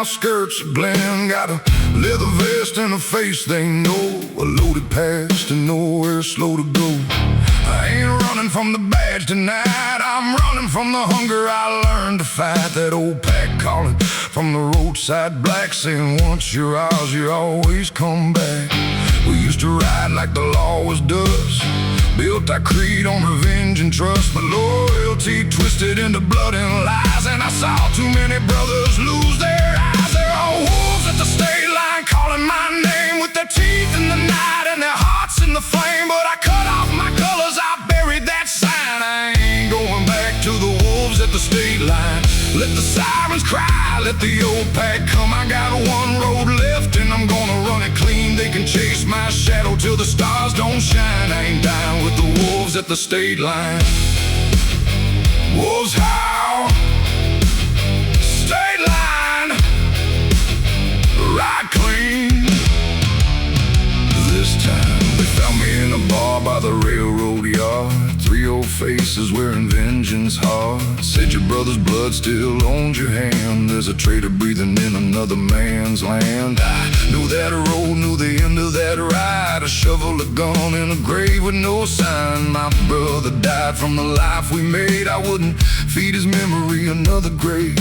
outskirts of Glen. Got a leather vest and a face they know, a loaded past and nowhere slow to go. I ain't running from the badge tonight, I'm running from the hunger I learned to fight. That old pack calling from the roadside black, saying once you're ours, you always come back. We used to ride like the law was dust, built our creed on revenge and trust, but loyalty twisted into blood and lies. And I saw too many brothers lose their eyes. There are wolves at the state line calling my name, with their teeth in the night and their hearts in the flame. But I cut off my colors, I buried that sign. I ain't going back to the wolves at the state line. Let the sirens cry, let the old pack come. I got one road left and I'm gonna run it clean. They can chase my shadow till the stars don't shine. I ain't down with the wolves at the state line. Wolves howl, state line, ride clean. This time they found me in a bar by the railroad yard. 3 old faces wearing vengeance hard. Said your brother's blood still owns your hand. There's a traitor breathing in another man's land. I knew that road, knew the end of that ride. A shovel, a gun, and a grave with no sign. My brother died from the life we made. I wouldn't feed his memory another grave.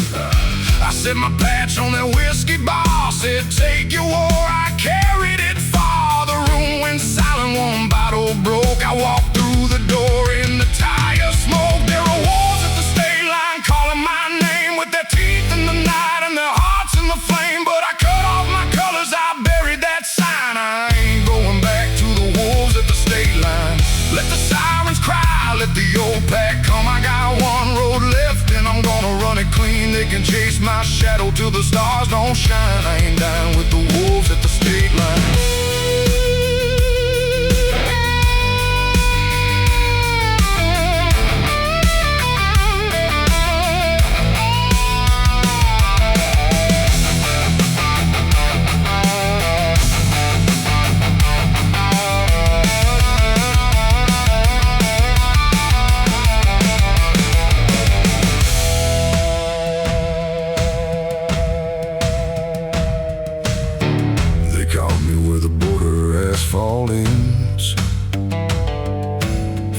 I set my patch on that whiskey bar, said take your war, I carried it far. The room went silent, one bottle broke. I walked through the door in the tire smoke. There are wolves at the state line calling my name, with their teeth in the night and their hearts in the flame. But I cut off my colors, I buried that sign. I ain't going back to the wolves at the state line. Let the sirens cry, let the old pack come. I got one road left and I'm gonna run it clean. They can chase my shadow till the stars don't shine. I ain't down with the wolves at the state line.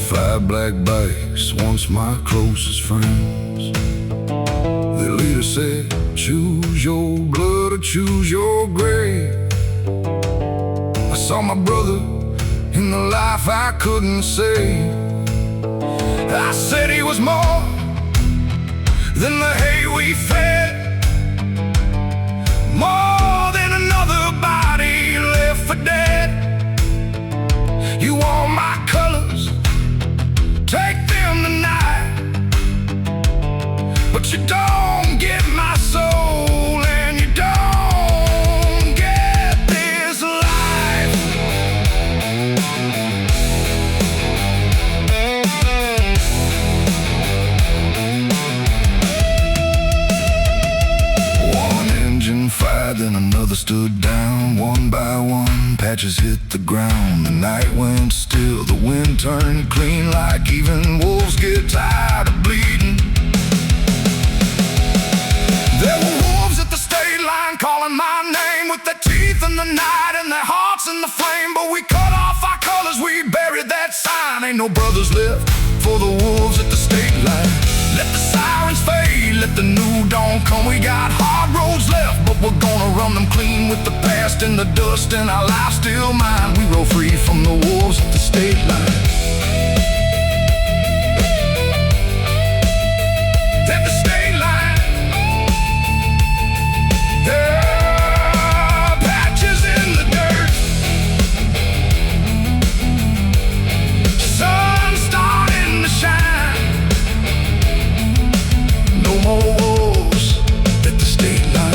Five black bikes, once my closest friends. The leader said, choose your blood or choose your grave. I saw my brother in the life I couldn't save. I said he was more than the hay we fed, more than another body left for dead. You want my colors, take them tonight, but you don't get my soul and you don't get this life. One engine fired, then another stood down. One by one, patches hit the ground. The night went still, the wind turned clean, like even wolves get tired of bleeding. There were wolves at the state line calling my name, with their teeth in the night and their hearts in the flame. But we cut off our colors, we buried that sign. Ain't no brothers left for the wolves at the state line. Let the sirens fade, let the new dawn come. We got hard roads left, but we're gonna run them clean, with the past in the dust and our life still mine. We roll free from the wolves at the state line. At the state line, yeah, patches in the dirt, sun starting to shine. No more wolves at the state line.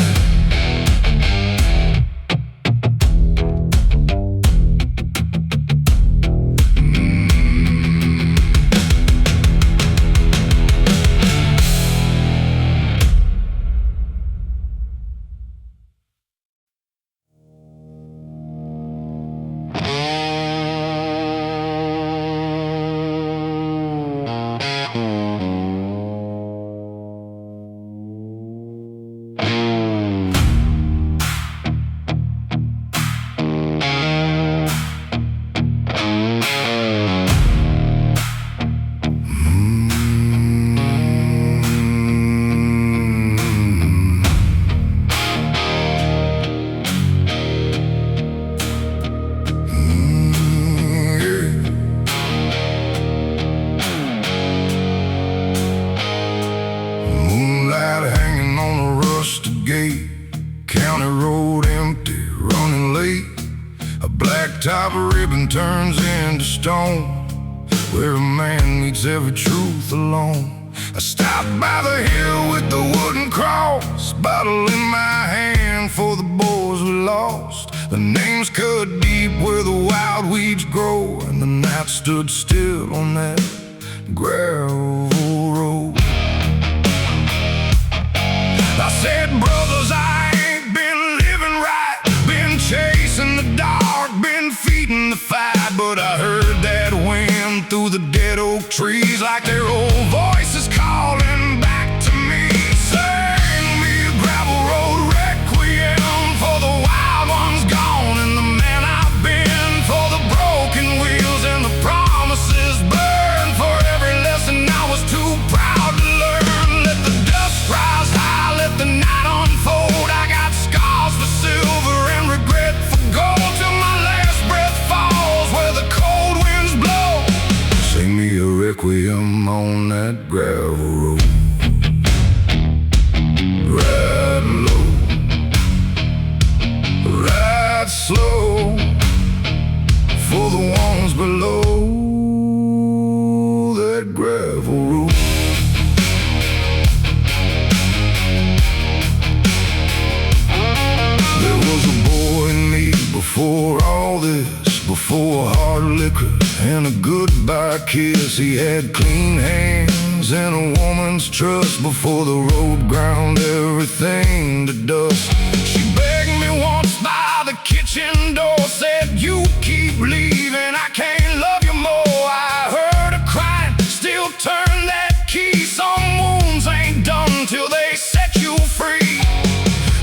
ribbon turns into stone, where a man meets every truth alone. I stopped by the hill with the wooden cross, bottle in my hand for the boys we lost. The names cut deep where the wild weeds grow, and the night stood still on that gravel road. I said, brothers, I ain't been living right, been chasing the dark, been feeding the fight. But I heard that wind through the dead oak trees, like their old voices calling back to me. Sing me a gravel road requiem for the wild ones gone, and the man I've been, for the broken wheels and the promises burned, for every lesson I was too proud to learn. Let the dust rise high, let the night unfold. I got scars for silver and regret for gold, till my last breath falls where the cold winds blow. Sing me a requiem on that gravel road. Ride low, ride slow, for the ones below that gravel road. There was a boy in me before all this, before hard liquor and a goodbye kiss. He had clean hands and a woman's trust, before the road ground everything to dust. She begged me once by the kitchen door, said, you keep leaving, I can't love you more. I heard her crying, still turn that key. Some wounds ain't done till they set you free.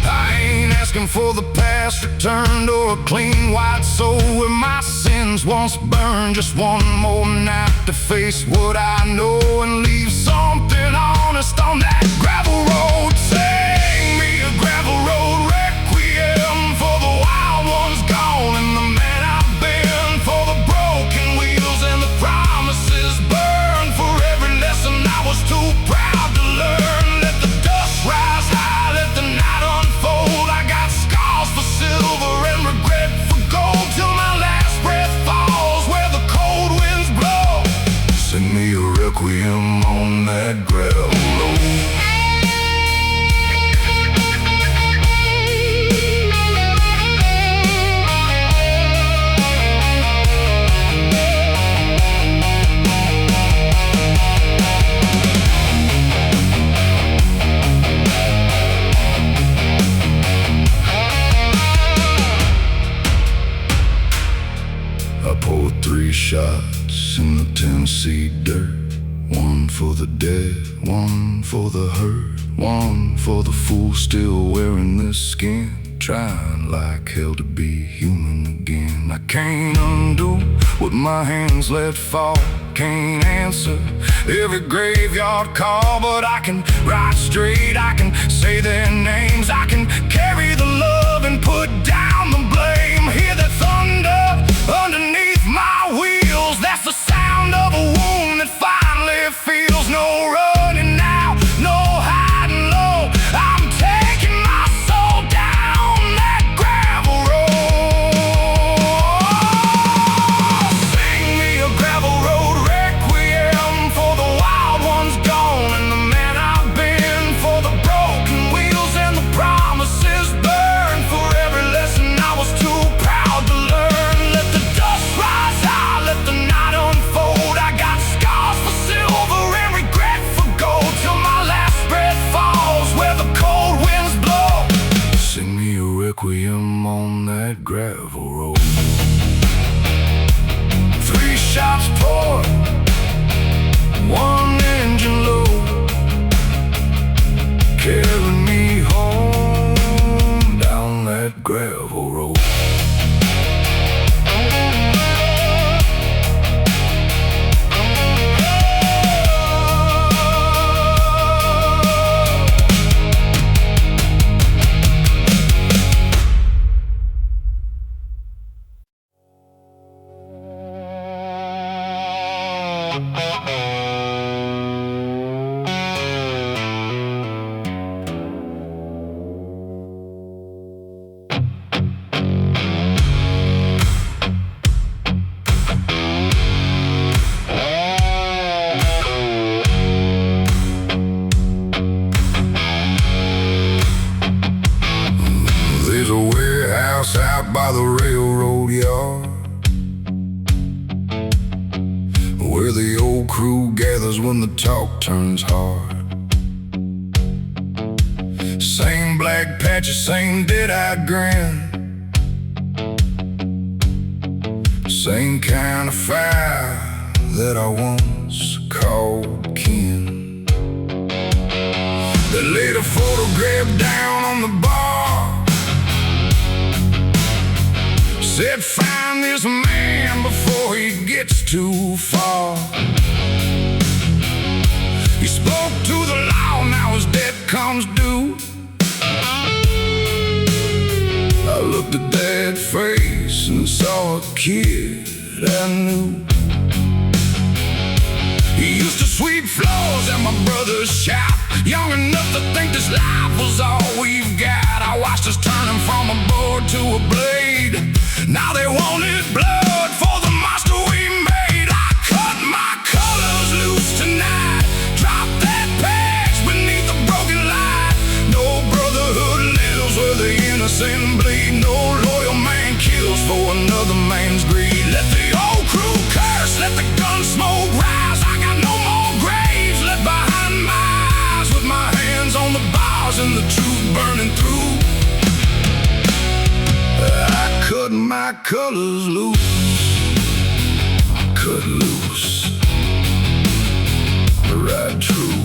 I ain't asking for the past returned or a clean white soul where my sins once burned. Just one more night to face what I know and leave something honest on that gravel road. Sing me a gravel road requiem for the wild ones gone, and the man I've been, for the broken wheels and the promises burned, for every lesson I was too proud to learn. Let the dust rise high, let the night unfold. I got scars for silver and regret for gold, till my last breath falls where the cold winds blow. Sing me a requiem on that gravel road. I poured 3 shots in the Tennessee dirt, one for the dead, one for the hurt, one for the fool still wearing this skin, trying like hell to be human again. I can't undo what my hands let fall, can't answer every graveyard call, but I can ride straight, I can say their names, I can carry the love and put down the blame. Hear the thunder underneath my wheels, that's the sound of a wound that finally feels. No running now, no hiding low, I'm taking my soul down that gravel road. Sing me a gravel road requiem for the wild ones gone, and the man I've been, for the broken wheels and the promises burned, for every lesson I was too proud to learn. Let the dust rise high, let the night unfold. I got scars for silver and regret for gold, till my last breath falls where the cold winds blow. Sing me a requiem on that gravel road. 3 shots poured, 1 engine low, carry me home down that gravel road. crew gathers when the talk turns hard. Same black patches, same dead-eyed grin, same kind of fire that I once called kin. They laid a photograph down on the bar, said find this man before he gets too far. He spoke to the law, now his debt comes due. I looked at that face and saw a kid I knew. He used to sweep floors at my brother's shop, young enough to think this life was all we've got. I watched us turning from a board to a blade. Now they wanted blood for the monster we made. I cut my colors loose tonight, drop that patch beneath the broken light. No brotherhood lives where the innocent bleed. No loyal man kills for another man's greed. Let the old crew curse, let the gun smoke rise. I got no more graves left behind my eyes, with my hands on the bars and the truth burning through. I cut my colors loose, cut loose, right true.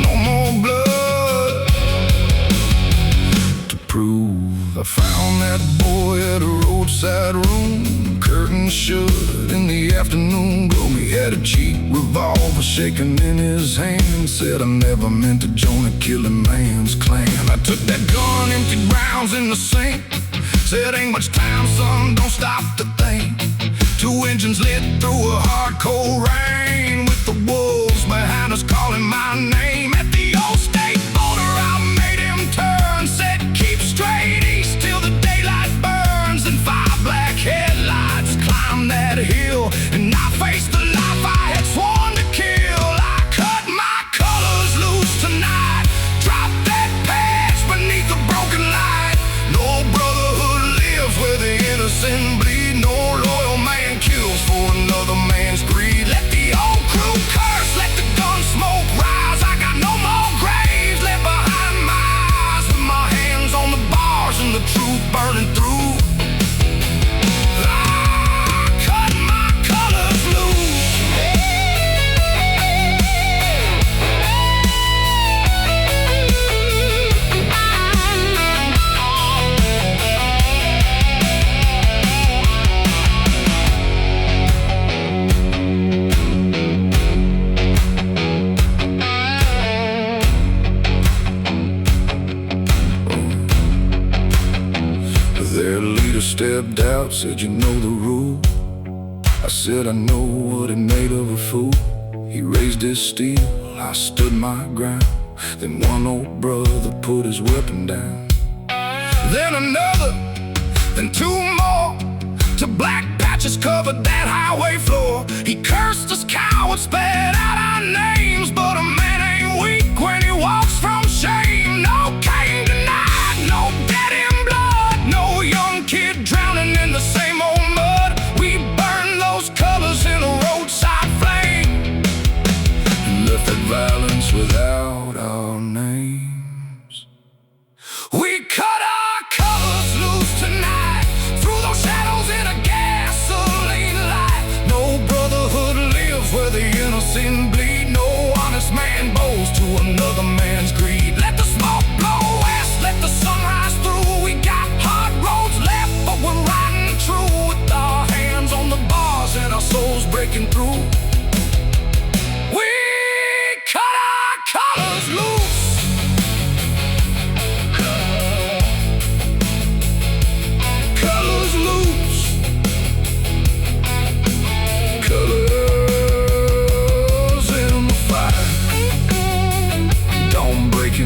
No more blood to prove. I found that boy at a roadside room, curtains shut in the afternoon glow. He had a cheap revolver shaking in his hand, said I never meant to join a killing man's clan. I took that gun, emptied rounds in the sink, said ain't much time, son, don't stop to think. Two engines lit through a hard cold rain, with the wolves behind us calling my name. At the old state border I made him turn, said keep straight east till the daylight burns. And 5 black headlights climbed that hill, and I faced the life I had sworn to kill. I cut my colors loose tonight, drop that patch beneath the broken light. No brotherhood lives where the innocent bleed. No loyal man kills for another man's greed. Let the old crew curse, let the gun smoke rise. I got no more graves left behind my eyes, with my hands on the bars and the truth burning through. I cut my colors loose. Their leader stepped out, said you know the rule. I said I know what it made of a fool. He raised his steel, I stood my ground. Then one old brother put his weapon down. Then another, then 2 more, till black patches covered that highway floor. He cursed us cowards, spat out our names, but a man ain't weak when he walks from shame. No Cain denied, no dead in blood, no young kid drowning in the same old mud. We burned those colors in a roadside flame, and left that violence without our names. We cut our colors loose tonight, through those shadows in a gasoline light. No brotherhood lives where the innocent bleed. No honest man bows to another man's greed. Let the smoke blow west, let the sun rise through. We got hard roads left, but we're riding true, with our hands on the bars and our souls breaking through. We cut our colors loose. Colors loose. Colors in the fire. Dawn breaking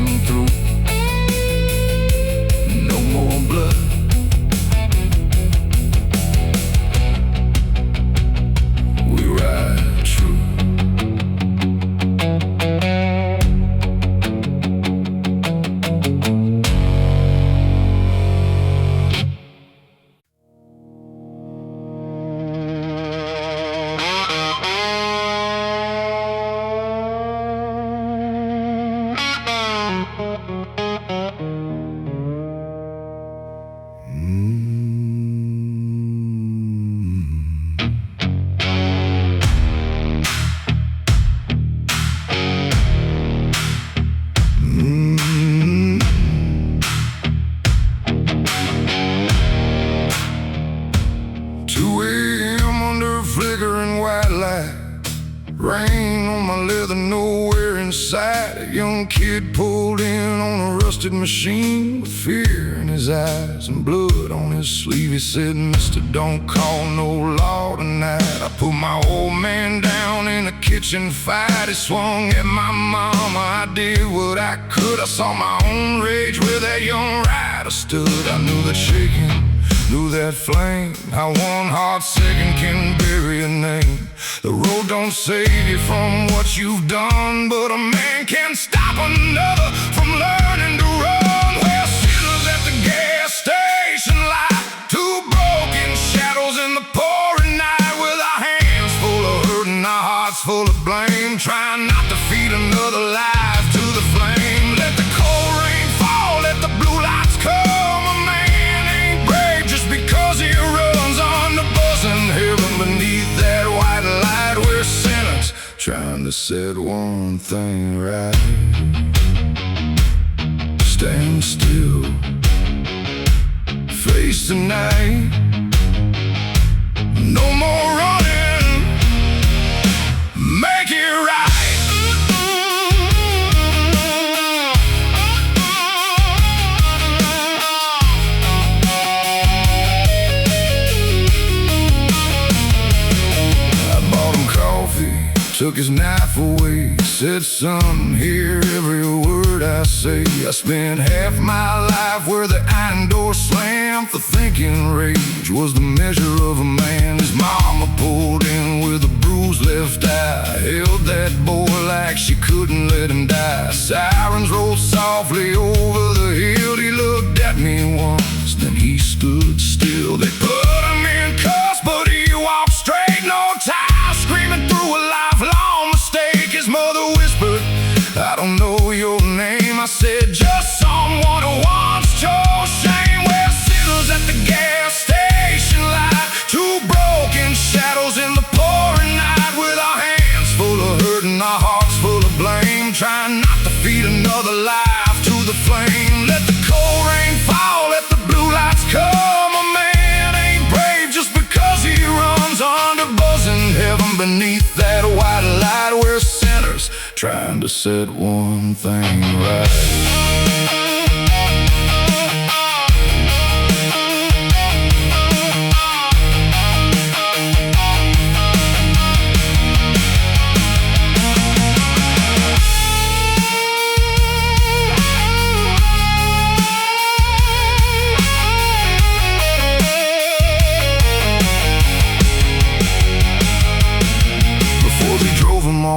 light. Rain on my leather, nowhere inside. A young kid pulled in on a rusted machine with fear in his eyes and blood on his sleeve. He said, "Mister, don't call no law tonight." I put my old man down in a kitchen fight. He swung at my mama, I did what I could. I saw my own rage where that young rider stood. I knew that shaking, knew that flame, how one hot second can bury a name. The road don't save you from what you've done, but a man can stop another from learning to run. Well, sinners at the gas station light, two broken shadows in the pouring night, with our hands full of hurt and our hearts full of blame, trying not to feed another life to the flame. Let the cold rain fall, let the blue lights come. A man ain't brave just because he runs on the buzzing heaven beneath that white light. We're sinners trying to set one thing right. Stand still, face the night. No more running, make it right. Took his knife away, said, "Son, hear every word I say. I spent half my life where the iron door slammed, for thinking rage was the measure of a man." His mama pulled in with a bruised left eye, held that boy like she couldn't let him die. Sirens rolled softly over the hill. He looked at me once, then he stood still. They put him in cuffs, but he walked straight, no tie, screaming through a lifelong mistake. His mother whispered, "I don't know your name." I said, "Just someone who once chose shame." We're sinners at the gas station light, two broken shadows in the pouring night, with our hands full of hurt and our hearts full of blame, trying not to feed another life to the flame. Let the cold rain fall, let the blue lights come. A man ain't brave just because he runs under buzzing heaven beneath that white light. We're sinners trying to set one thing right.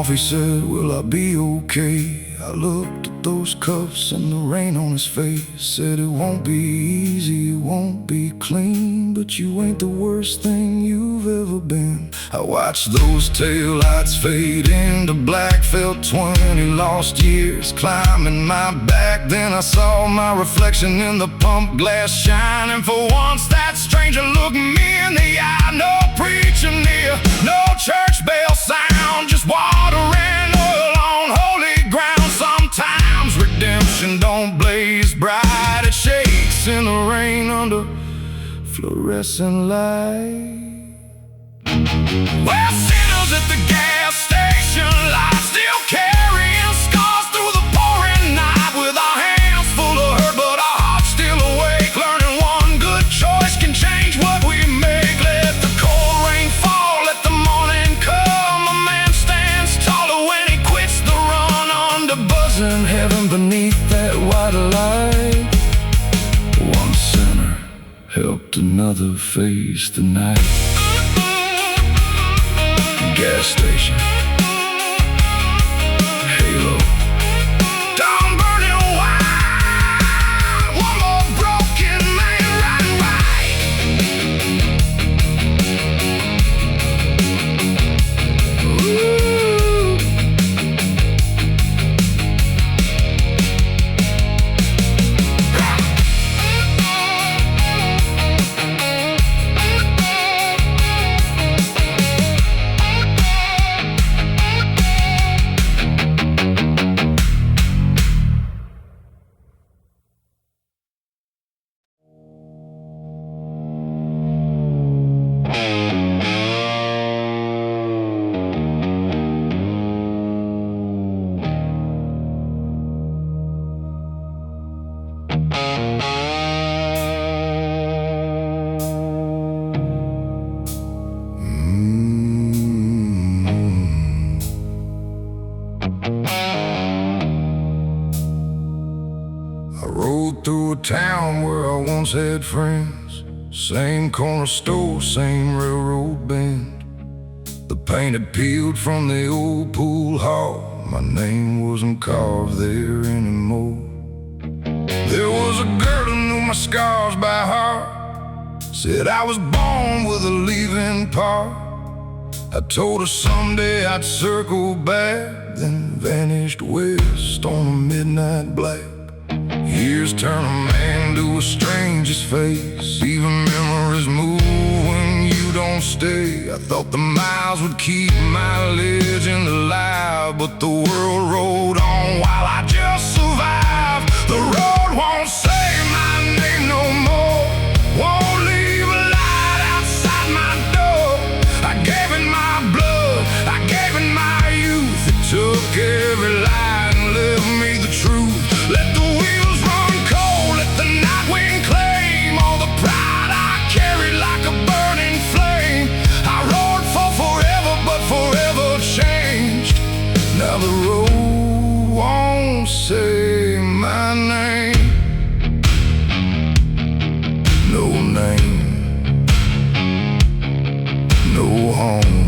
He said, "Will I be okay?" I looked at those cuffs and the rain on his face. Said, "It won't be easy, it won't be clean, but you ain't the worst thing you've ever been." I watched those taillights fade into black, felt 20 lost years climbing my back. Then I saw my reflection in the pump glass shining. For once that stranger looked me in the eye. No preacher near, no church bell sound, just water and oil on holy ground. Sometimes redemption don't blaze bright, it shakes in the rain under fluorescent light. We're sinners at the gas station light, still carrying scars through the pouring night, with our hands full of hurt but our hearts still awake, learning one good choice can change what we make. Let the cold rain fall, let the morning come. A man stands taller when he quits the run, under buzzing heaven beneath that white light. One sinner helped another face the night. Gas station, halo, down burning wide. One more broken man riding right. Ooh. once had friends, same corner store, same railroad bend. The paint had peeled from the old pool hall, my name wasn't carved there anymore. There was a girl who knew my scars by heart, said I was born with a leaving part. I told her someday I'd circle back, then vanished west on a midnight black. Years turn a man to a stranger's face, even memories move when you don't stay. I thought the miles would keep my legend alive, but the world rolled on while I just survived. The road won't say my name no more, won't leave a light outside my door. I gave it my blood, I gave it my youth. It took every lie and left me the truth. Let the wheels run cold, let the night wind claim all the pride I carried like a burning flame. I rode for forever, but forever changed. Now the road won't say my name, no name, no home.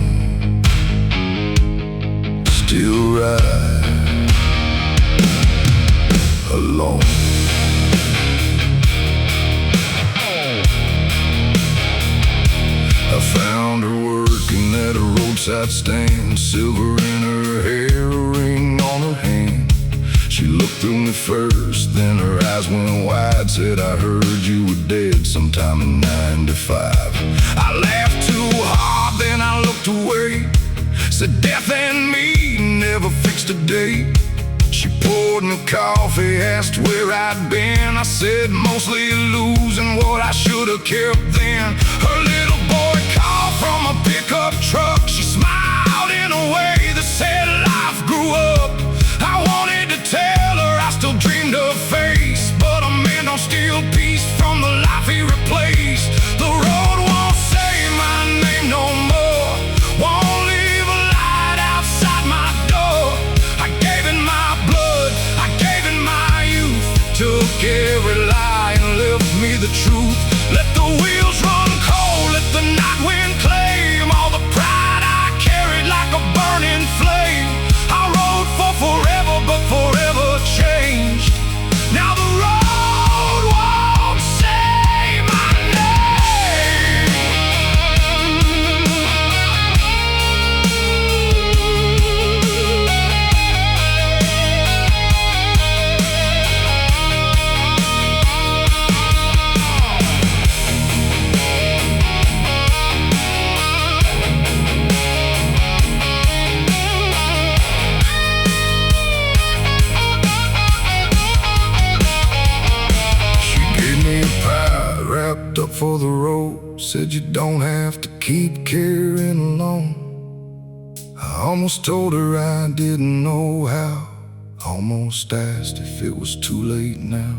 Still ride alone. I found her working at a roadside stand, silver in her hair, a ring on her hand. She looked through me first, then her eyes went wide, said I heard you were dead sometime in '95. I laughed too hard, then I looked away, said death and me never fixed a date. She poured me coffee, asked where I'd been. I said mostly losing what I should have kept then. Her little boy called from a pickup truck. She smiled in a way that said life grew up. I wanted to tell her I still dreamed of face, but a man don't steal peace from the life he replaced. The road won't say my name no more, won't leave a light outside my door. I gave it my blood, I gave it my youth. Took every lie and left me the truth. Let the wheels run cold, let the night wind claim all the pride I carried like a burning flame. I rode for forever, but forever changed. Now the road won't say my name. Wrapped up for the road, said you don't have to keep carrying alone. I almost told her I didn't know how, almost asked if it was too late now.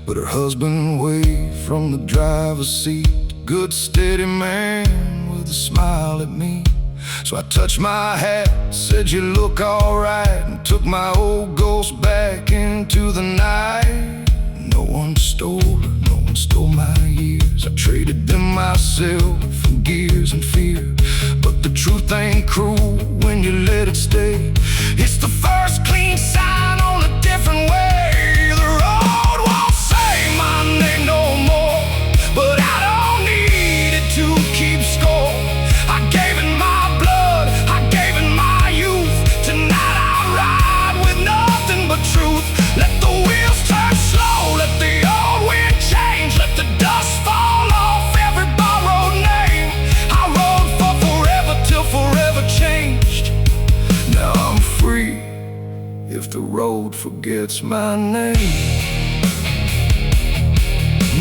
But her husband waved from the driver's seat, good steady man with a smile at me. So I touched my hat, said you look alright, and took my old ghost back into the night. No one stole her, no one stole my years. I traded them myself for gears and fear. But the truth ain't cruel when you let it stay. It's the first clean sign on a different way. The road won't say my name no more, but I don't need it to keep score. I gave it my blood, I gave it my youth. Tonight I ride with nothing but truth. Let the wheels turn slow, let the old wind change, let the dust fall off every borrowed name. I rode for forever till forever changed. Now I'm free if the road forgets my name.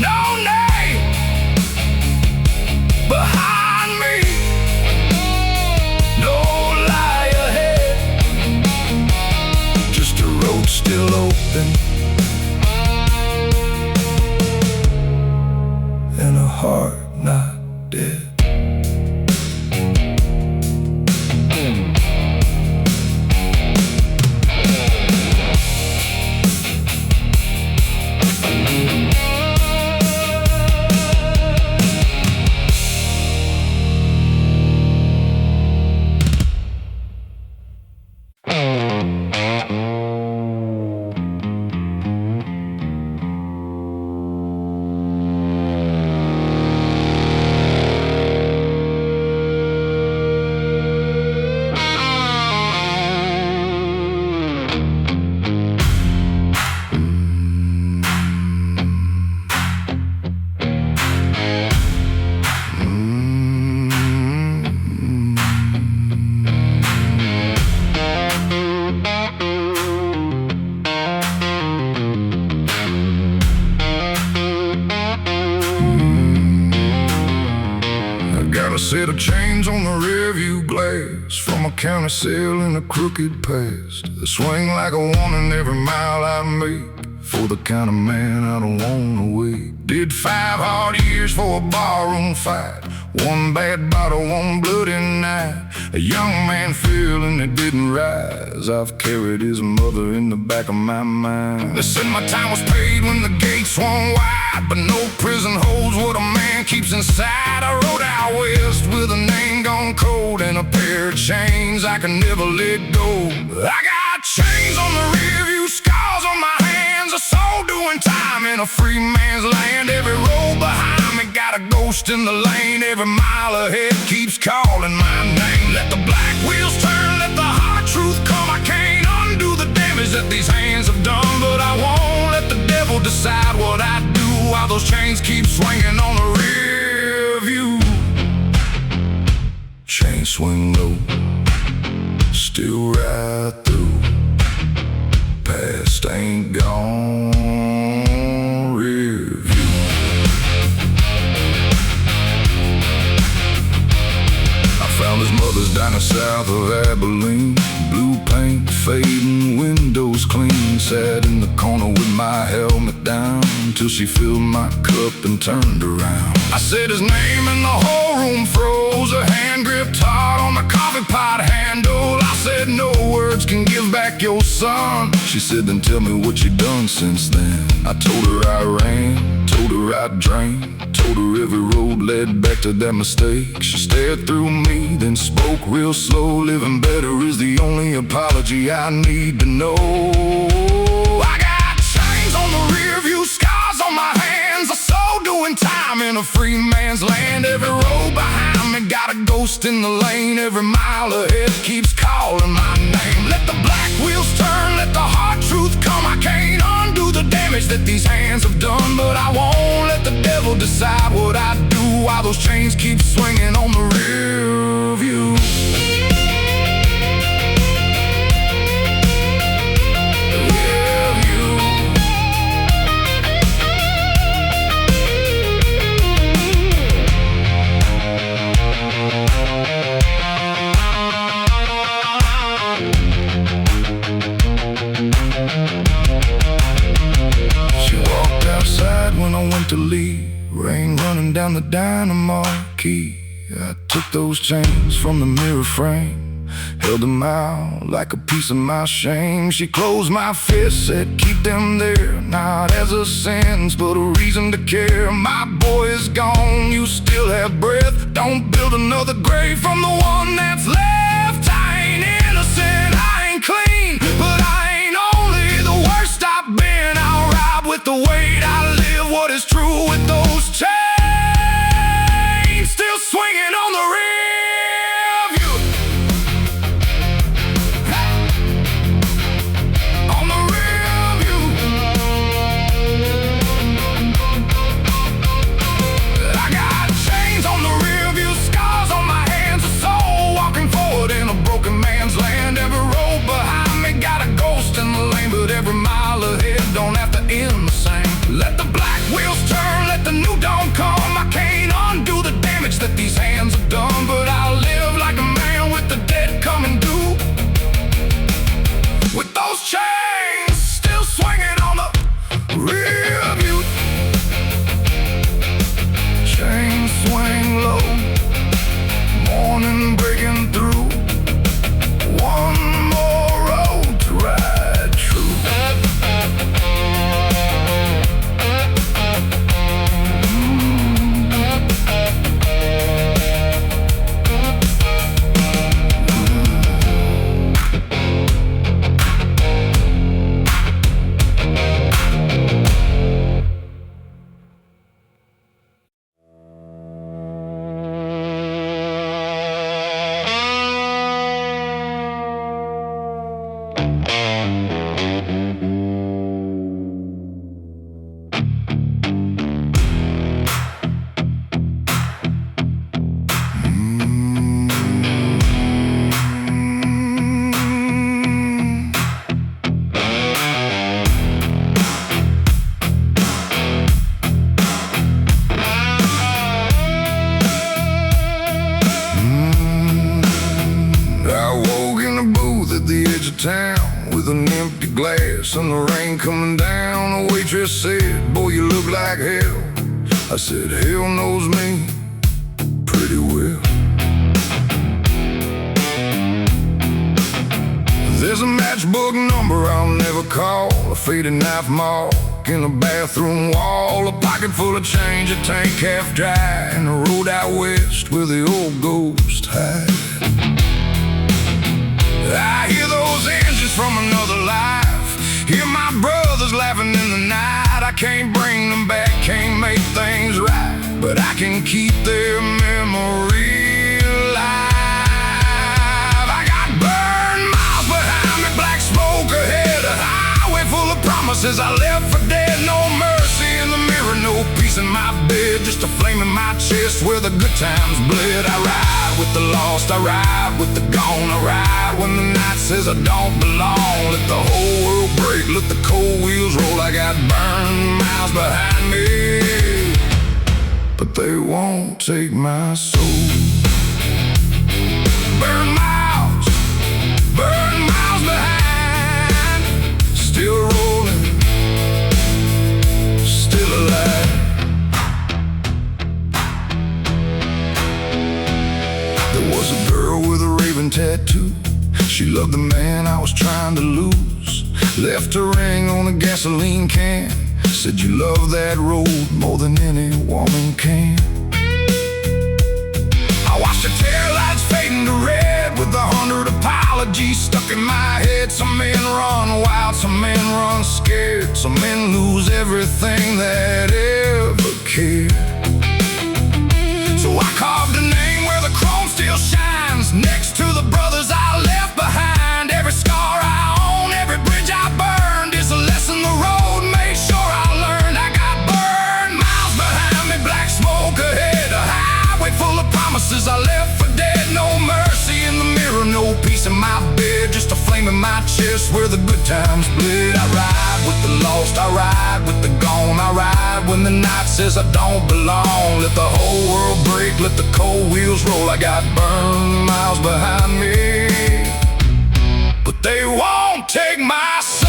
No name behind me, no lie ahead, just a road still open and a heart not dead. chains on the rearview glass from a county sale in a crooked past. I swing like a warning every mile I make for the kind of man I don't wanna wait. Did 5 hard years for a barroom fight, 1 bad bottle, 1 bloody night. A young man feeling it didn't rise. I've carried his mother in the back of my mind. They said my time was paid when the gates swung wide, but no prison holds what a man keeps inside. I rode out west with a name gone cold and a pair of chains I can never let go. I got chains on the rearview, scars on my hands, a soul doing time in a free man's land. Every road behind me got a ghost in the lane. Every mile ahead keeps calling my name. Let the black wheels turn, let the hard truth come. I can't undo the damage that these hands have done, but I won't let the devil decide what I do while those chains keep swinging on the rear view. Chain swing low, still right through. Past ain't gone, rear view. I found his mother's down south of Abilene. Blue paint, fading, windows clean. Sat in the corner with my helmet down till she filled my cup and turned around. I said his name and the whole room froze. Her hand gripped hard on the coffee pot handle. I said, no words can give back your son. She said, then tell me what you done since then. I told her I ran, told her I drank, told her every road led back to that mistake. She stared through me, then spoke real slow. Living better is the only apology I need to know. I got chains on the rear view, scars on my hands, a soul doing time in a free man's land. Every road behind me got a ghost in the lane. Every mile ahead keeps calling my name. Let the black wheels turn, let the hard truth come. I can't undo the damage that these hands have done, but I won't let the devil decide what I do while those chains keep swinging on the rear view. When I went to leave, rain running down the dynamo key. I took those chains from the mirror frame, held them out like a piece of my shame. She closed my fist, said keep them there, not as a sentence but a reason to care. My boy is gone, you still have breath. Don't build another grave from the one that's left. I ain't innocent, I ain't clean, but I ain't only the worst I've been. I'll ride with the weight I live. What is true with those chains still swinging on the rear view? On the rear view. I got chains on the rear view, scars on my hands, a soul walking forward town with an empty glass and the rain coming down. The waitress said, "Boy, you look like hell." I said, "Hell knows me pretty well." There's a matchbook number I'll never call, a faded knife mark in the bathroom wall, a pocket full of change, a tank half dry, and a road out west where the old ghost hide. I hear those engines from another life, hear my brothers laughing in the night. I can't bring them back, can't make things right, but I can keep their memory alive. I got burned miles behind me, black smoke ahead, a highway full of promises I left for dead. No mercy in the mirror, no peace in my bed, just a flame in my chest where the good times bled. I ride with the lost, I ride with the gone, I ride when the night says I don't belong. Let the whole world break, let the cold wheels roll. I got burned miles behind me, but they won't take my soul. Burn miles behind, still rolling, still alive. There was a girl with a raven tattoo. She loved the man I was trying to lose. Left a ring on a gasoline can, said you love that road more than any woman can. I watched the taillights fading to red with 100 apologies stuck in my head. Some men run wild, some men run scared, some men lose everything that ever cared. So I carved a name where the chrome still shines, next to the brothers I left behind. Every scar I own, every bridge I burned is a lesson the road made sure I learned. I got burned miles behind me, black smoke ahead, a highway full of promises I left for dead. No mercy in the mirror, no peace in my bed, just a flame in my chest where the good times bled. I ride with the lost, I ride with the gone, I ride when the night says I don't belong. Let the whole world break, let the cold wheels roll. I got burned miles behind me, but they won't take my soul.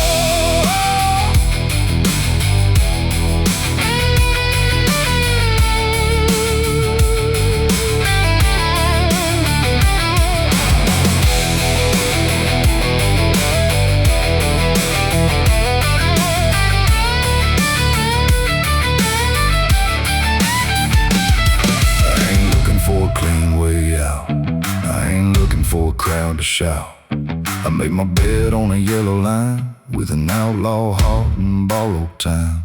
For a crowd to shout, I made my bed on a yellow line with an outlaw heart and borrowed time.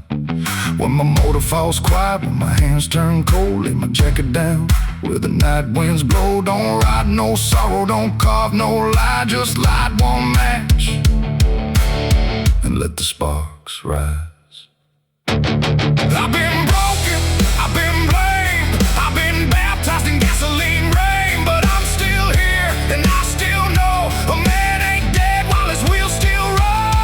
When my motor falls quiet, when my hands turn cold, lay my jacket down where the night winds blow. Don't ride no sorrow, don't carve no lie, just light one match and let the sparks rise. I've been broken, I've been blamed, I've been baptized in gasoline rain, but I'm still here and I still know a man ain't dead while his wheels still roll.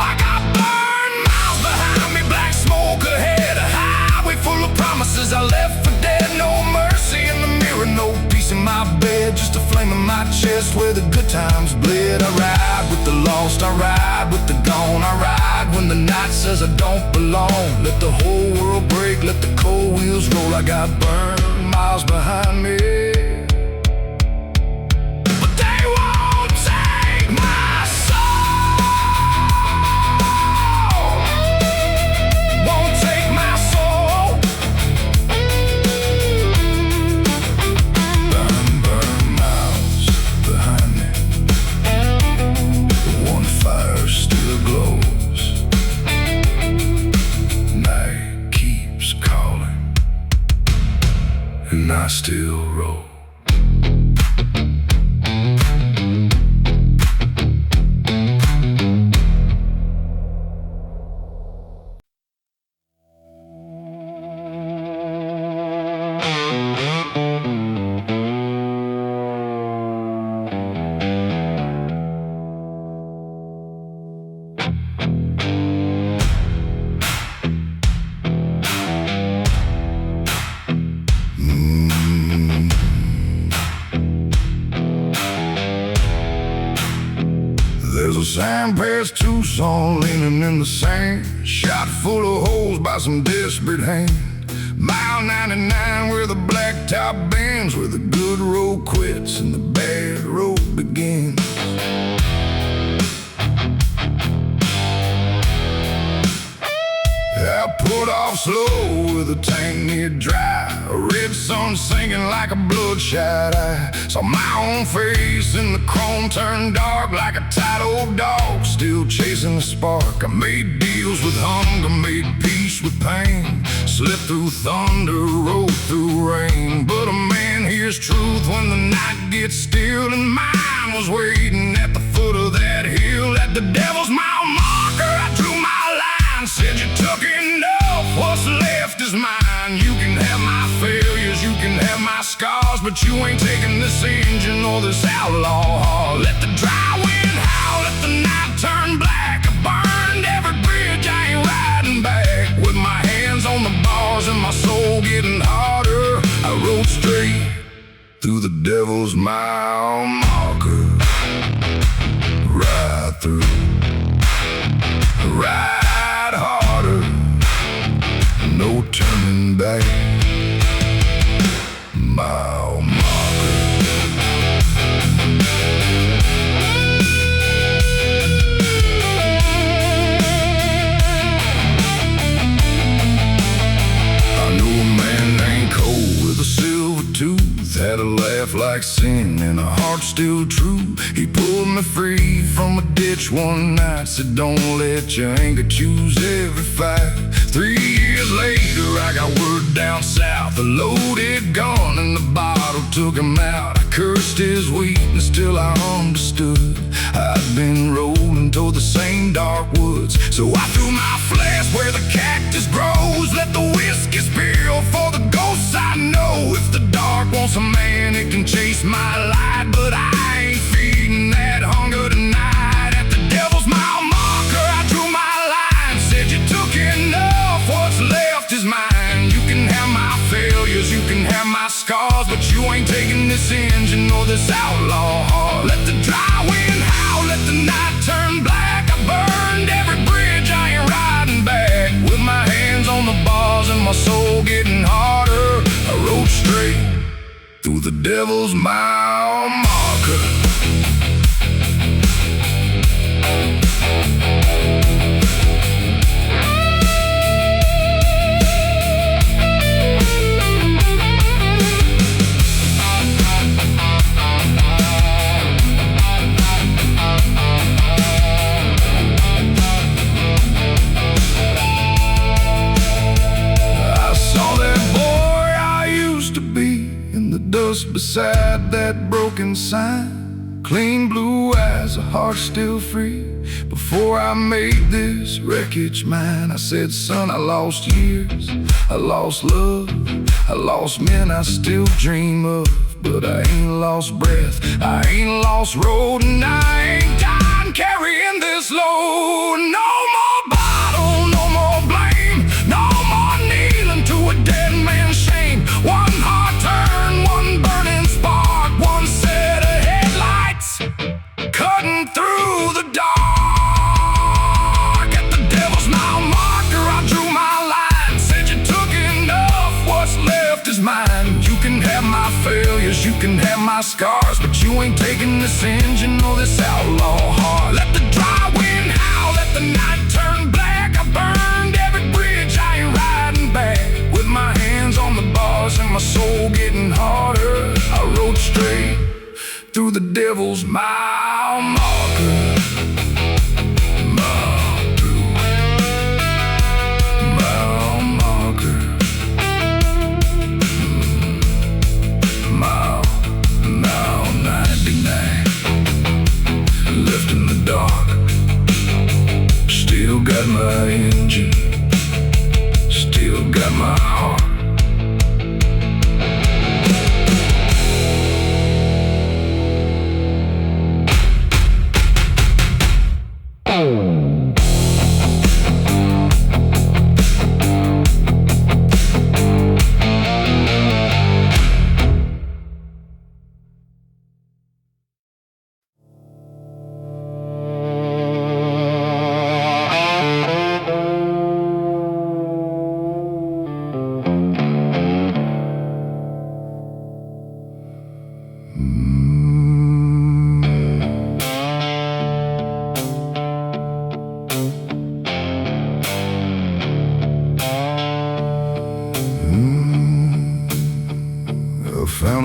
I got burned miles behind me, black smoke ahead, a highway full of promises I left for dead. No mercy in the mirror, no peace in my bed, just a flame in my chest where the good times bled. I ride with the lost, I ride with the gone, I ride when the night says I don't belong. Let the whole world break, let the cold wheels roll. I got burned miles behind me, but they won't take my soul. Won't take my soul. Burn miles behind me, the one fire still glows. Night keeps calling and I still roll. There's a sign past Tucson leaning in the sand, shot full of holes by some desperate hand. Mile 99 where the blacktop bends, where the good road quits and the bad road begins. I put off slow with a tank near dry, a red sun singing like a bloodshot eye. Saw my own face in the chrome turn dark like a tight old dog, still chasing the spark. I made deals with hunger, made peace with pain, slipped through thunder, rode through rain. But a man hears truth when the night gets still, and mine was waiting at the foot of that hill. At the devil's mile marker I drew my line, said you took enough, what's left is mine. You can have my failures, you can have my scars, but you ain't taking this engine or this outlaw heart. Let the dry wind howl, let the night turn black. I burned every bridge, I ain't riding back. With my hands on the bars and my soul getting harder, I rode straight through the devil's mile marker. Right through, ride harder, no turning back. Mile marker. I know a man named Cole with a silver tooth, had a laugh like sin and a heart still true. He pulled me free from a ditch one night, said don't let your anger choose every fight. 3 years later I got word down south, a loaded gun and the bottle took him out. I cursed his weakness till I understood I'd been rolling toward the same dark woods. So I threw my flask where the cactus grows, let the whiskey spill for the ghosts I know. If the dark wants a man, it can chase my light, but I ain't feeding that hunger tonight. At the devil's mile marker I drew my line, said you took enough, what's left is mine. You can have my failures, you can have my scars, but you ain't taking this engine or this outlaw heart. Let the dry wind howl, let the night turn black. I burned every bridge, I ain't riding back. With my hands on the bars and my soul getting harder, I rode straight through the devil's mile marker. Dust beside that broken sign, clean blue eyes, a heart still free. Before I made this wreckage mine, I said, son, I lost years, I lost love, I lost men I still dream of, but I ain't lost breath, I ain't lost road, and I ain't done carrying this load. No more bottle, no more blame, no more kneeling to a dead man's shame. One hard turn, one burning spark, one set of headlights cutting through the dark. At the devil's mile marker I drew my line, said you took enough, what's left is mine. You can have my failures, you can have my scars, but you ain't taking this engine or this outlaw heart. Let the dry wind howl, let the night turn black. I burned every bridge, I ain't riding back. With my hands on the bars and my soul getting harder, I rode straight through the devil's mile marker. Got my engine, still got my heart.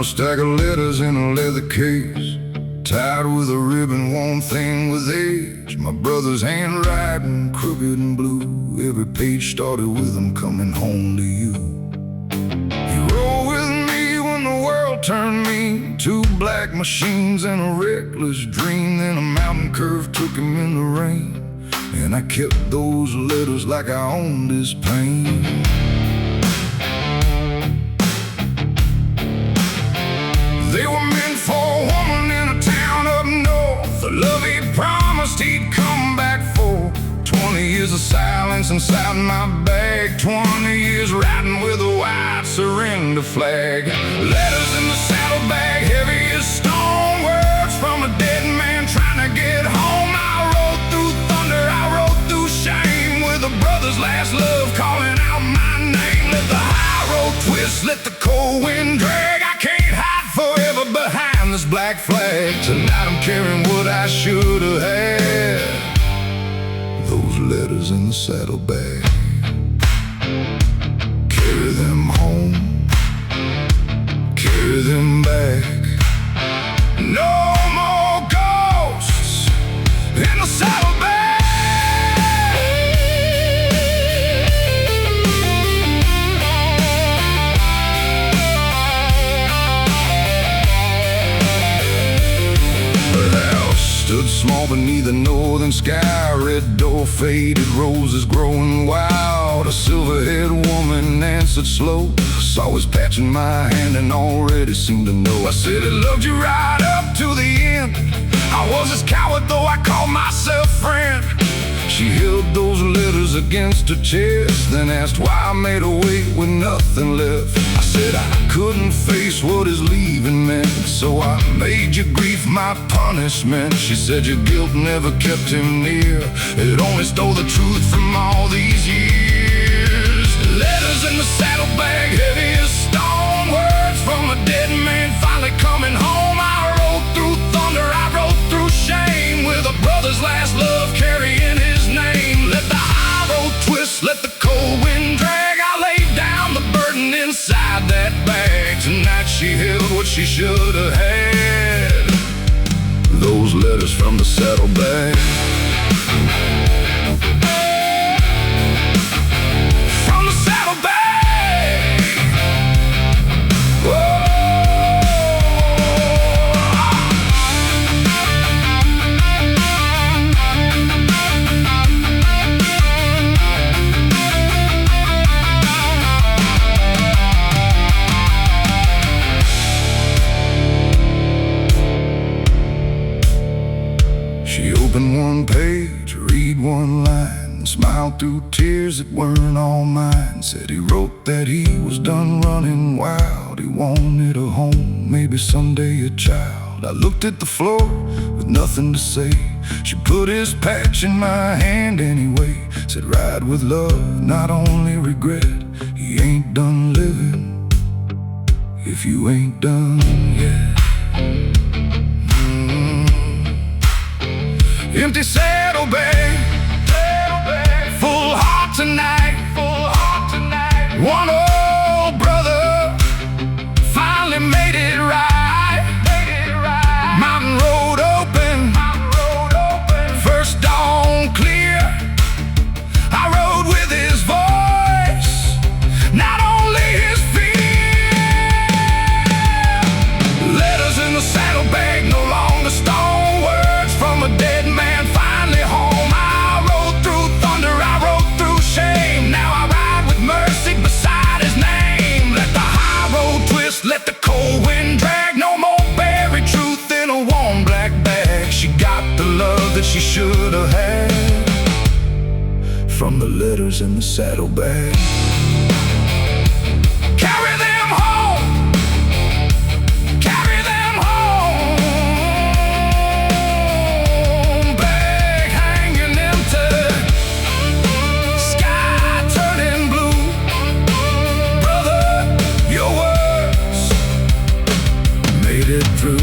a stack of letters in a leather case, tied with a ribbon, one thing with age. My brother's handwriting, crooked and blue. Every page started with "I'm coming home to you." He rode with me when the world turned mean. Two black machines and a reckless dream. Then a mountain curve took him in the rain, and I kept those letters like I owned his pain. They were meant for a woman in a town up north, the love he promised he'd come back for. 20 years of silence inside my bag, 20 years riding with a white surrender flag. Letters in the saddlebag, heavy as stone, words from a dead man trying to get home. I rode through thunder, I rode through shame, with a brother's last love calling out my name. Let the high road twist, let the cold wind drag. I can't hide forever behind this black flag. Tonight I'm carrying what I should have had, those letters in the saddlebag. Carry them home, carry them back. No more ghosts in the saddlebag. Stood small beneath the northern sky, red door faded, roses growing wild. A silver-haired woman answered slow, saw was patching my hand and already seemed to know. I said I loved you right up to the end. I was as coward though I called myself friend. She held those letters against her chest, then asked why I made her wait with nothing left. I said I couldn't face what his leaving meant, so I made your grief my punishment. She said your guilt never kept him near, it only stole the truth from all these years. Letters in the saddlebag, heavy as stone, words from a dead man finally coming home. I rode through thunder, I rode through shame, with a brother's last love carrying his name. Let the high road twist, let the cold wind drag. I laid down the burden inside that bag. Tonight she held what she should have had, those letters from the saddlebag. From the saddlebag. Whoa. She opened one page, read one line, smiled through tears that weren't all mine. Said he wrote that he was done running wild, he wanted a home, maybe someday a child. I looked at the floor with nothing to say. She put his patch in my hand anyway. Said ride with love, not only regret. He ain't done living if you ain't done yet. Empty saddlebag, full heart tonight, one old brother finally made it right. Mountain road open, first dawn clear. I rode with his voice, not only his fear. Letters in the saddlebag, no longer stone, words from a dead man. Let the cold wind drag, no more buried truth in a warm black bag. She got the love that she should have had, from the letters in the saddlebag. Carry them home, carry them home. Bag hanging empty, sky turning blue. Brother, your words made it through.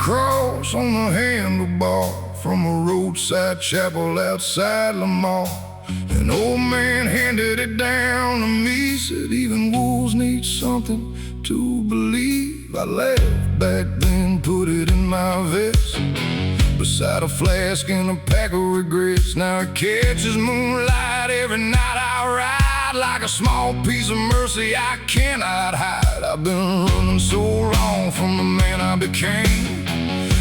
cross on the handlebar from a roadside chapel outside Lamar. An old man handed it down to me, said even wolves need something to believe. I laughed back then, put it in my vest, beside a flask and a pack of regrets. Now it catches moonlight every night I ride, like a small piece of mercy I cannot hide. I've been running so long from the man I became.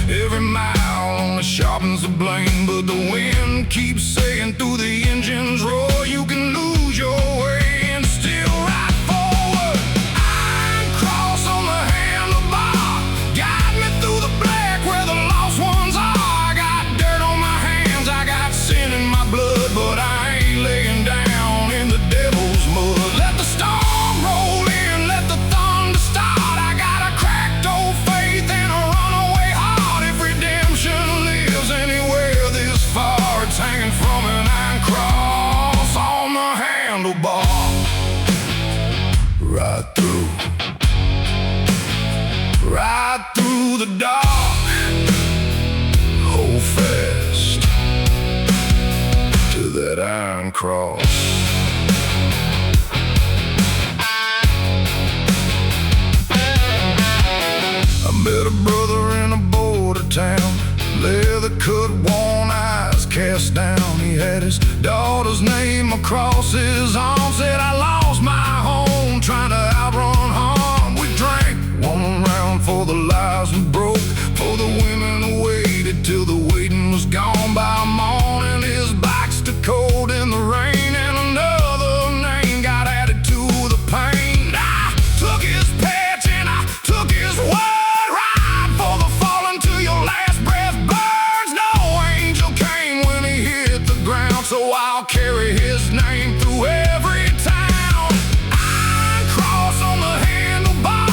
Every mile only sharpens the blame, but the wind keeps saying through the engine's roar, you can lose your way and still ride forward. Iron cross on the handlebar, guide me through the black where the lost ones are. I got dirt on my hands, I got sin in my blood, but I ain't laying down in the devil's mud. Let the storm roll in, let the thunder start. I got a cracked old faith and a runaway heart. If redemption lives anywhere this far, it's hanging from an iron cross on the handlebar. Right through the dark, hold fast to that iron cross. I met a brother in a border town, leather cut, worn eyes cast down. He had his daughter's name across his arm, said I lost my home trying to outrun harm. We drank one round for the lives we broke, for the women who waited till the waiting was gone. By morning his bike stood cold in the rain, and another name got added to the pain. I took his patch and I took his word, ride for the fallen till your last breath burns. No angel came when he hit the ground, so I'll carry his name through every town. Iron cross on the handlebar,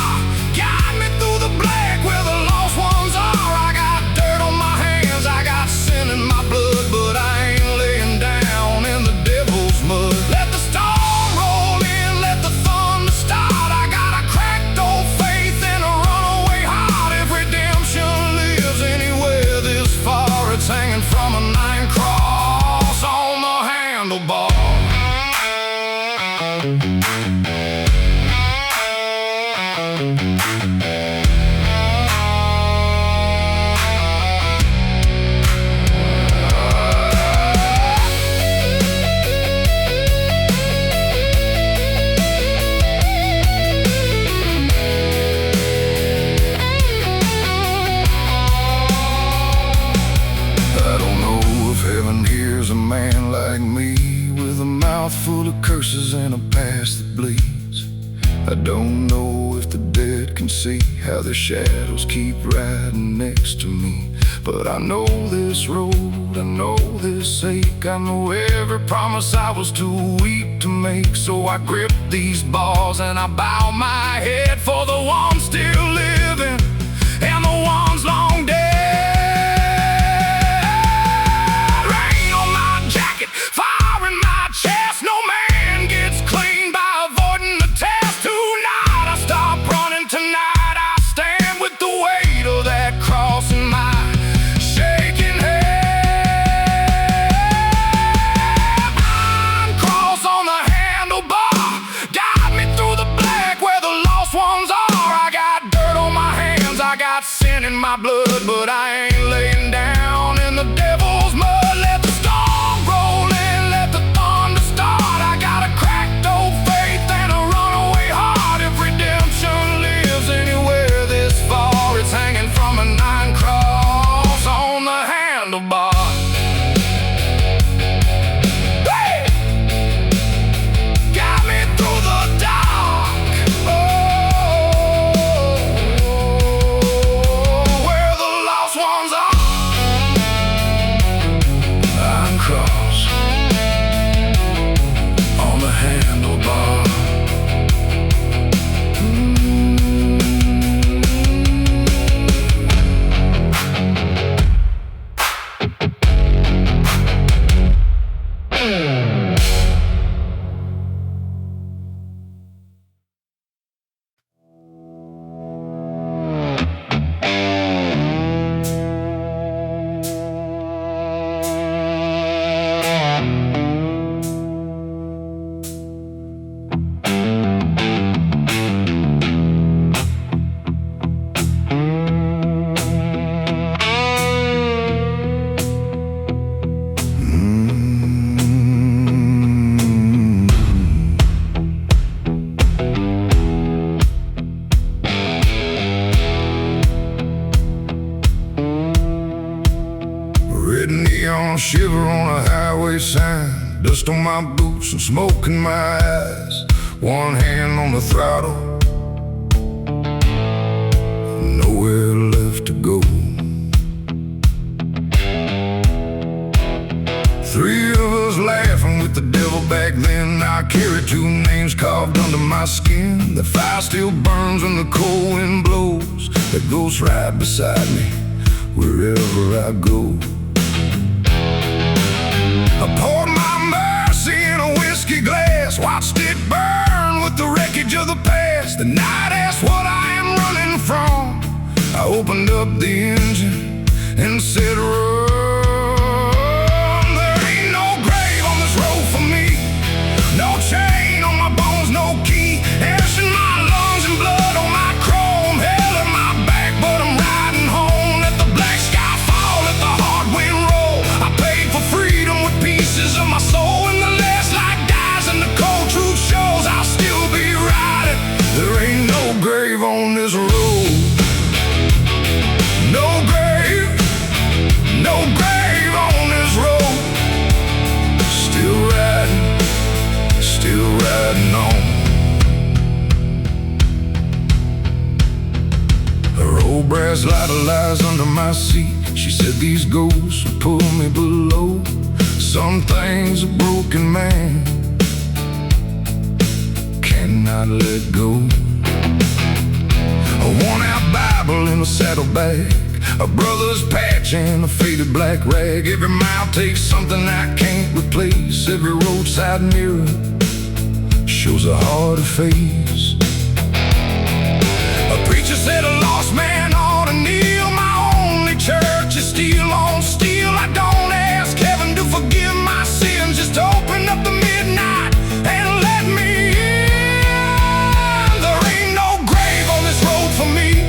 guide me through the black where the lost ones are. I got dirt on my hands, I got sin in my blood, but I ain't laying down in the devil's mud. Let the storm roll in, let the thunder start. I got a cracked old faith and a runaway heart. If redemption lives anywhere this far, it's hanging from an iron cross on the handlebar. I don't know if heaven hears a man like me, with a mouth full of curses and a past that bleeds. I don't know if the dead can see how their shadows keep riding next to me. But I know this road, I know this ache, I know every promise I was too weak to make. So I grip these bars and I bow my head for the ones still living and the ones long dead. Rain on my jacket, fire in my chest. No man gets clean by avoiding the test. Tonight I stop running, tonight I stand with the weight of that cross in my shaking head. Iron cross on the handlebar, guide me through the black where the lost ones are. I got dirt on my hands, I got sin in my blood, but I ain't laying down in the devil's mud. Let the storm roll in, let the thunder start. I got a cracked old faith and a runaway heart. If redemption lives anywhere this far, it's hanging from an iron cross on the handlebar. Hey! Got me through the dark, oh, where the lost ones are. shiver on a highway sign, dust on my boots and smoke in my eyes. One hand on the throttle, nowhere left to go. Three of us laughing with the devil back then. I carry two names carved under my skin. The fire still burns when the cold wind blows. That ghost right beside me wherever I go. I poured my mercy in a whiskey glass, watched it burn with the wreckage of the past. The night asked what I am running from. I opened up the engine and said, run. There ain't no grave on this road for me, no chain on my bones, no key. Ash in my lungs and blood on my chrome, hell in my back, but I'm riding home. Let the black sky fall, let the hard wind roll. I paid for freedom with pieces of my soul. When the last light dies and the cold truth shows, I'll still be riding. There ain't no grave on this road. No grave, no grave on this road. Still riding on. Her old brass lighter lies under my seat. She said these ghosts will pull me below. Some things a broken man cannot let go. A worn-out Bible in a saddlebag, a brother's patch and a faded black rag. Every mile takes something I can't replace. Every roadside mirror shows a harder face. A preacher said a lost man ought to kneel. My only church is steel on steel. I don't ask heaven to forgive my sins, just open up the midnight and let me in. There ain't no grave on this road for me,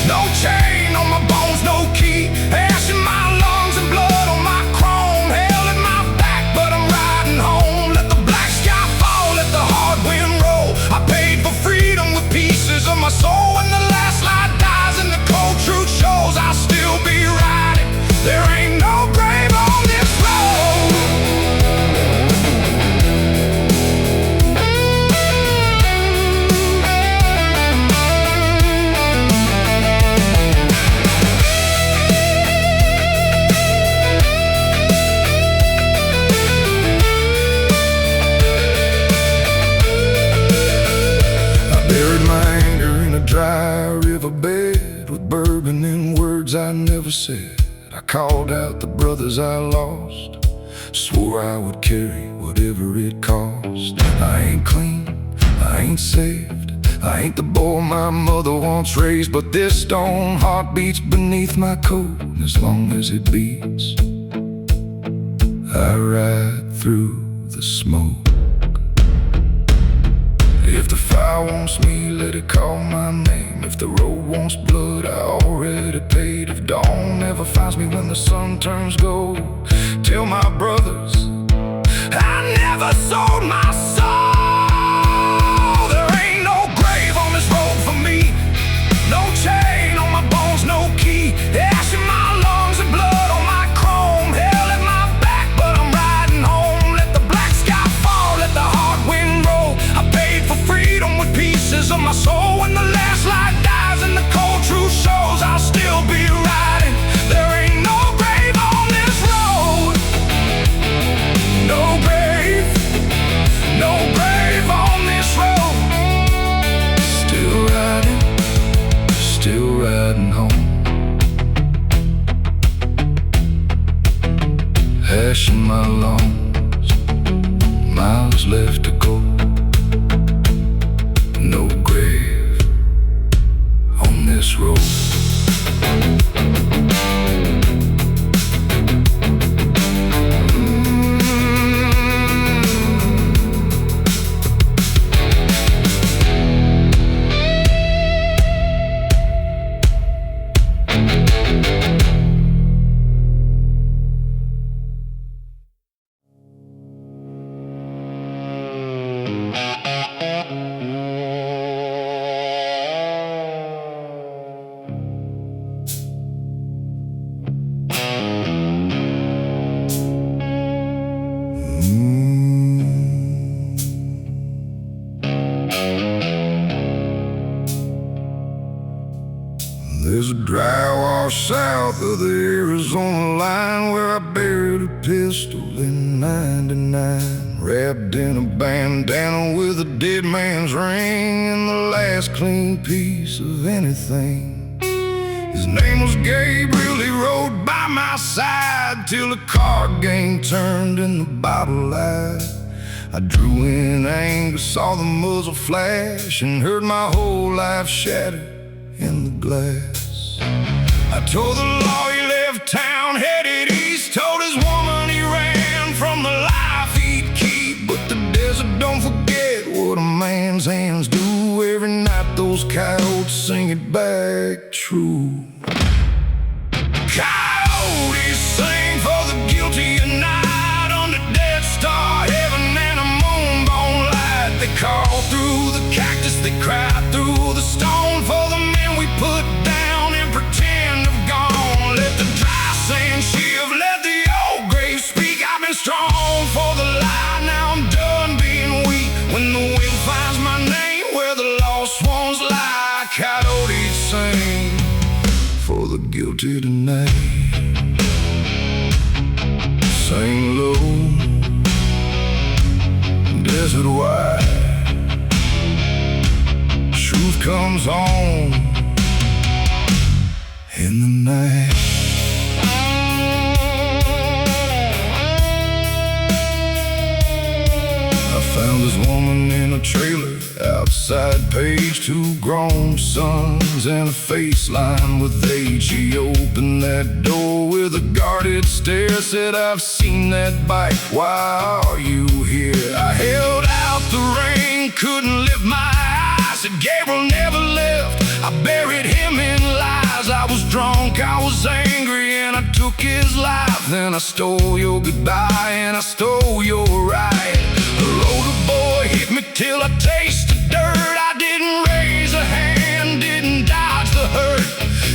no chain on my bones, no key. Ash in my lungs and blood on my chrome, hell in my back, but I'm riding home. Let the black sky fall, let the hard wind roll. I paid for freedom with pieces of my soul. When the last light dies and the cold truth shows, I'll still be riding. There ain't no grave on this road. Dry riverbed with bourbon in words I never said. I called out the brothers I lost, swore I would carry whatever it cost. I ain't clean, I ain't saved, I ain't the boy my mother once raised, but this stone heart beats beneath my coat. And as long as it beats, I ride through the smoke. If the fire wants me, let it call my name. If the road wants blood, I already paid. If dawn never finds me when the sun turns gold, tell my brothers I never sold my soul. There ain't no grave on this road for me, no chain on my bones, no key. Ash in my lungs and blood on my chrome, hell in my back, but I'm riding home. Let the black sky fall, let the hard wind roll. I paid for freedom with pieces of my soul. When the last light dies and the cold truth shows, I'll still be riding. There ain't no grave on this road. No grave, no grave on this road. Still riding home. Ash in my lungs, miles left to go. No grave on this road. There's a dry wash south of the Arizona line where I buried a pistol in '99, wrapped in a bandana with a dead man's ring and the last clean piece of anything. His name was Gabriel, he rode by my side till the card game turned and the bottle lied. I drew in anger, saw the muzzle flash, and heard my whole life shattered in the glass. I told the law he left town, headed east, told his woman he ran from the life he'd keep. But the desert don't forget what a man's hands do. Every night those coyotes sing it back true. Coyotes sing for the guilty at night under Death Star heaven and a moonbone light. They call through the cactus, they cry through the stone for the men we put down and pretend have gone. Let the dry sand shift, let the old grave speak. I've been strong for the lie, now I'm done being weak. When the wind finds my name where the lost ones lie, coyotes sing for the guilty tonight. Sing low, desert wide, truth comes on in the night. I found this woman in a trailer outside Page, 2 grown sons and a face lined with age. She opened that door with a guarded stare, said, "I've seen that bike, why are you here?" I held out the rein, couldn't lift my eyes. Said Gabriel never left, I buried him in lies. I was drunk, I was angry, and I took his life. Then I stole your goodbye and I stole your right. A roller boy hit me till I tasted dirt. I didn't raise a hand, didn't dodge the hurt.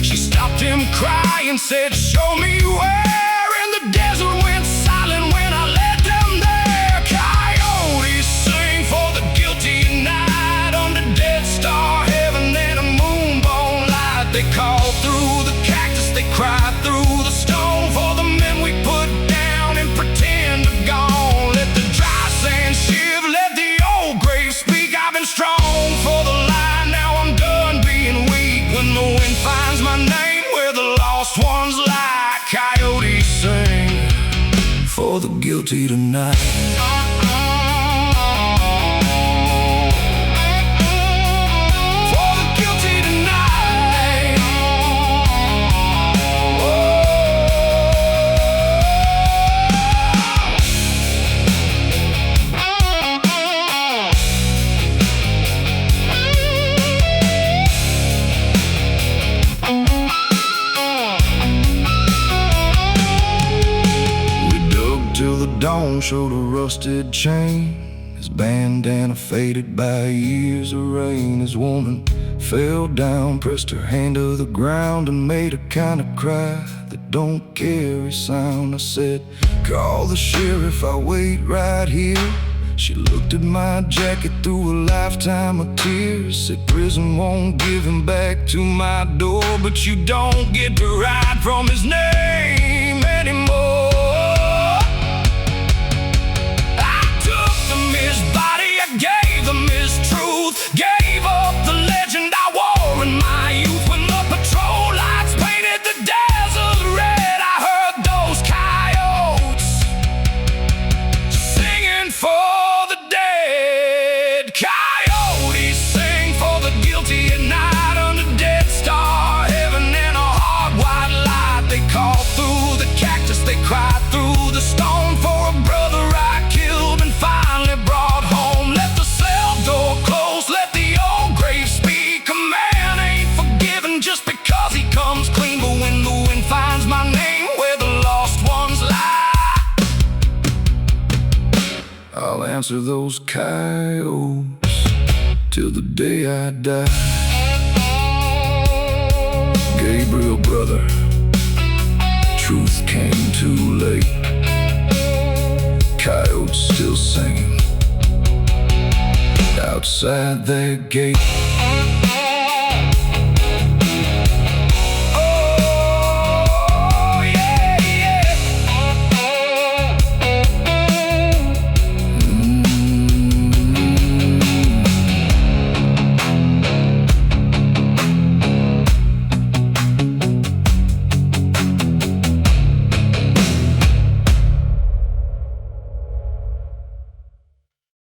She stopped him crying, said, "Show me where." And the desert went silent when I led them there. Coyotes sing for the guilty at night under Death Star heaven and a moonbone light. They call through the cactus, they cry through the stone for the men we put down and pretend are gone. Let the dry sand shift, let the old grave speak. I've been strong for the lie, now I'm done being weak. When the wind finds my name where the lost ones lie, coyotes sing for the guilty tonight. Dawn showed a rusted chain, his bandana faded by years of rain. His woman fell down, pressed her hand to the ground and made a kind of cry that don't carry sound. I said, "Call the sheriff, I'll wait right here." She looked at my jacket through a lifetime of tears, said, "Prison won't give him back to my door, but you don't get to ride from his name anymore." Gave them his truth, gave up the legend I wore in my youth. When the patrol lights painted the desert red, I heard those coyotes singing for the dead. Coyotes sing for the guilty at night under Death Star heaven and a hard white light. They call through the cactus, they cry through the stone for a brother I killed and finally brought home. Door closed, let the old grave speak. A man ain't forgiven just because he comes clean. But when the wind finds my name where the lost ones lie, I'll answer those coyotes till the day I die. Gabriel, brother, truth came too late. Coyotes still singing outside their gate.